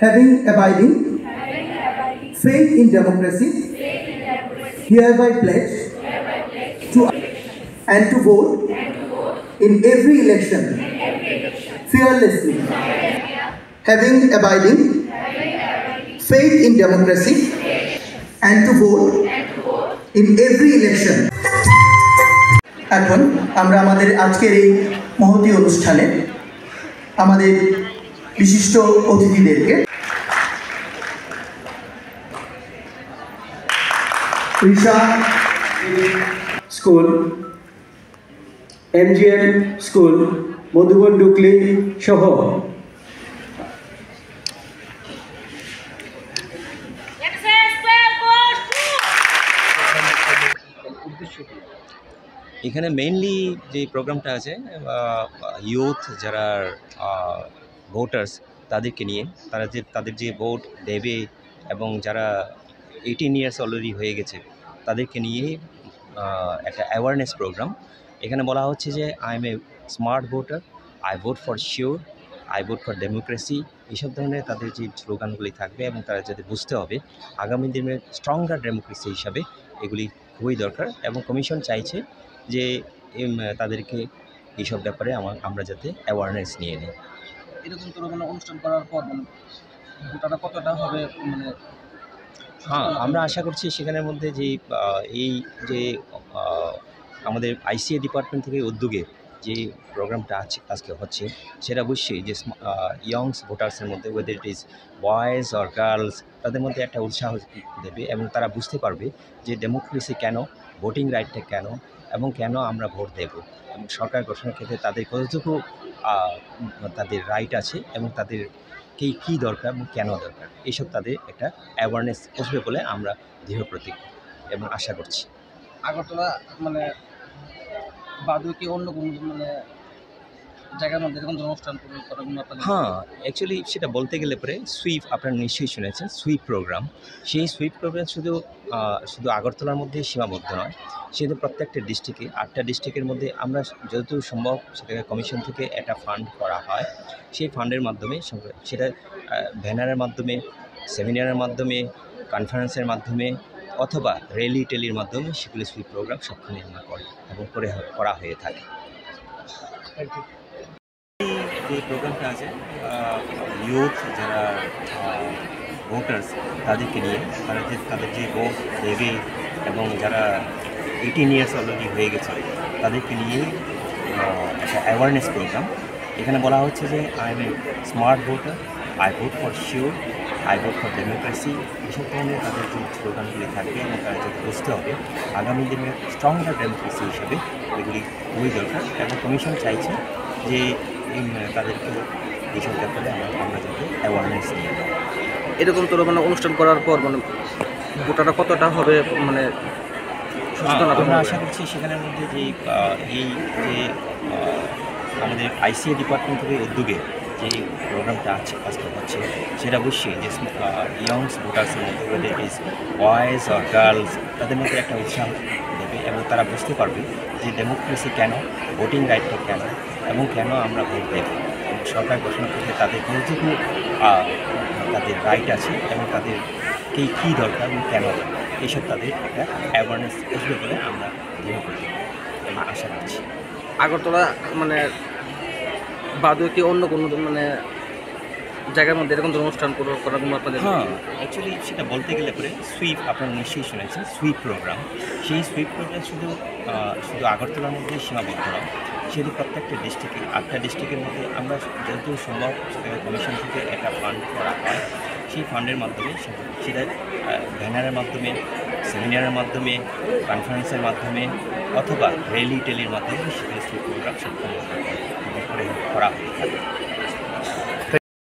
having abiding faith in democracy, hereby pledge to and to vote in every election fearlessly, having abiding faith in democracy and to vote in every election. এখন আমরা আমাদের আজকের এই মহতী অনুষ্ঠানে আমাদের বিশিষ্ট অতিথিদেরকে Risha school, MGM school, Madhuban ডুকলি সহ এখানে মেইনলি যে প্রোগ্রামটা আছে ইউথ যারা ভোটার্স তাদেরকে নিয়ে তাদের যে ভোট দেবে এবং যারা 18 ইয়ার্স অলরেডি হয়ে গেছে তাদেরকে নিয়ে একটা অ্যাওয়ারনেস প্রোগ্রাম। এখানে বলা হচ্ছে যে I M a smart voter, I vote for sure, I vote for democracy, এইসব ধরনের তাদের যে স্লোগানগুলি থাকবে এবং তারা যাতে বুঝতে হবে আগামী দিনের স্ট্রঙ্গার ডেমোক্রেসি হিসাবে এগুলি খুবই দরকার। এবং কমিশন চাইছে যে তাদেরকে এইসব ব্যাপারে আমরা যাতে অ্যাওয়ারনেস নিয়ে নিই। এরকম তো মানে অনুষ্ঠান করার পর ভোটাররা কতটা হবে মানে হ্যাঁ, আমরা আশা করছি সেখানের মধ্যে যে এই যে আমাদের ICA ডিপার্টমেন্ট থেকে উদ্যোগে যে প্রোগ্রামটা আজকে হচ্ছে সেটা অবশ্যই যে ইয়ংস ভোটার্সের মধ্যে weather it is boys or girls তাদের মধ্যে একটা উৎসাহ দেবে এবং তারা বুঝতে পারবে যে ডেমোক্রেসি কেন, ভোটিং রাইটটা কেন এবং কেন আমরা ভোট দেব এবং সরকার গঠনের ক্ষেত্রে তাদের কতটুকু তাদের রাইট আছে এবং তাদের কী দরকার এবং কেন দরকার এইসব তাদের একটা অ্যাওয়ারনেস আসবে বলে আমরা দৃঢ় প্রতিজ্ঞ এবং আশা করছি। আগরতলা মানে বাদে কি অন্য কোনো মানে জায়গার মধ্যে এরকম অনুষ্ঠান করার কোনো আপনাদের? হ্যাঁ, অ্যাকচুয়ালি সেটা বলতে গেলে পরে সুইপ আপনারা নিশ্চয়ই শুনেছেন সুইপ প্রোগ্রাম। সেই সুইপ প্রোগ্রাম শুধু আগরতলার মধ্যে সীমাবদ্ধ নয়, সেটা প্রত্যেকটা ডিস্ট্রিক্টে 8টা ডিস্ট্রিক্টের মধ্যে আমরা যতদূর সম্ভব সেটাকে কমিশন থেকে একটা ফান্ড করা হয়। সেই ফান্ডের মাধ্যমে সেটা ব্যানারের মাধ্যমে, সেমিনারের মাধ্যমে, কনফারেন্সের মাধ্যমে অথবা র্যালি টেলির মাধ্যমে সেগুলি সুইপ প্রোগ্রাম সবখানে আমরা করি এবং করা হয়ে থাকে। যে প্রোগ্রামটা আছে ইউথ যারা ভোটার্স তাদেরকে নিয়ে তাদের যে ভোট দেবে এবং যারা 18 ইয়ার্স অলরেডি হয়ে গেছে তাদেরকে নিয়ে একটা অ্যাওয়ারনেস প্রোগ্রাম। এখানে বলা হচ্ছে যে I M a smart voter, I vote for sure, I vote for democracy, এইসব ধরনের তাদের যে স্লোগানগুলি থাকবে এবং তারা যাতে বুঝতে হবে আগামী দিনের স্ট্রঙ্গার ডেমোক্রেসি হিসেবে এগুলি খুবই দরকার। এবং কমিশন চাইছে যে তাদেরকে এইসব ব্যাপারে আমরা যাতে অ্যাওয়ারনেস নিয়ে নেই। এরকম তো মানে অনুষ্ঠান করার পর মানে ভোটাররা কতটা হবে মানে আমরা আশা করছি সেখানের মধ্যে যে এই যে আমাদের ICA ডিপার্টমেন্ট থেকে উদ্যোগে যে প্রোগ্রামটা আজকে হচ্ছে সেটা অবশ্যই যে ইয়ংস ভোটার্সের মধ্যে weather it is boys or girls তাদের মধ্যে একটা উৎসাহ দেবে এবং তারা বুঝতে পারবে যে ডেমোক্রেসি কেন, ভোটিং রাইটটা কেন এবং কেন আমরা ভোট দেব এবং সরকার গঠনের ক্ষেত্রে তাদের কতটুকু তাদের রাইট আছে এবং তাদের কী দরকার এবং কেন দরকার এইসব তাদের একটা অ্যাওয়ারনেস আসবে বলে আমরা দৃঢ় প্রতিজ্ঞ এবং আশা করছি। আগরতলা মানে বাদে কি অন্য কোনো মানে জায়গার মধ্যে এরকম অনুষ্ঠান করার কোনো আপনাদের? হ্যাঁ, অ্যাকচুয়ালি সেটা বলতে গেলে পরে সুইপ আপনারা নিশ্চয়ই শুনেছেন সুইপ প্রোগ্রাম। সেই সুইপ প্রোগ্রাম শুধু আগরতলার মধ্যে সীমাবদ্ধ নয়, সেটি প্রত্যেকটা ডিস্ট্রিক্টে 8টা ডিস্ট্রিক্টের মধ্যে আমরা যতদূর সম্ভব কমিশন থেকে একটা ফান্ড করা হয়। সেই ফান্ডের মাধ্যমে সেটা ব্যানারের মাধ্যমে, সেমিনারের মাধ্যমে, কনফারেন্সের মাধ্যমে অথবা র্যালি টেলির মাধ্যমে সেগুলো সুইপ প্রোগ্রাম সবখানে করা হয়ে থাকে।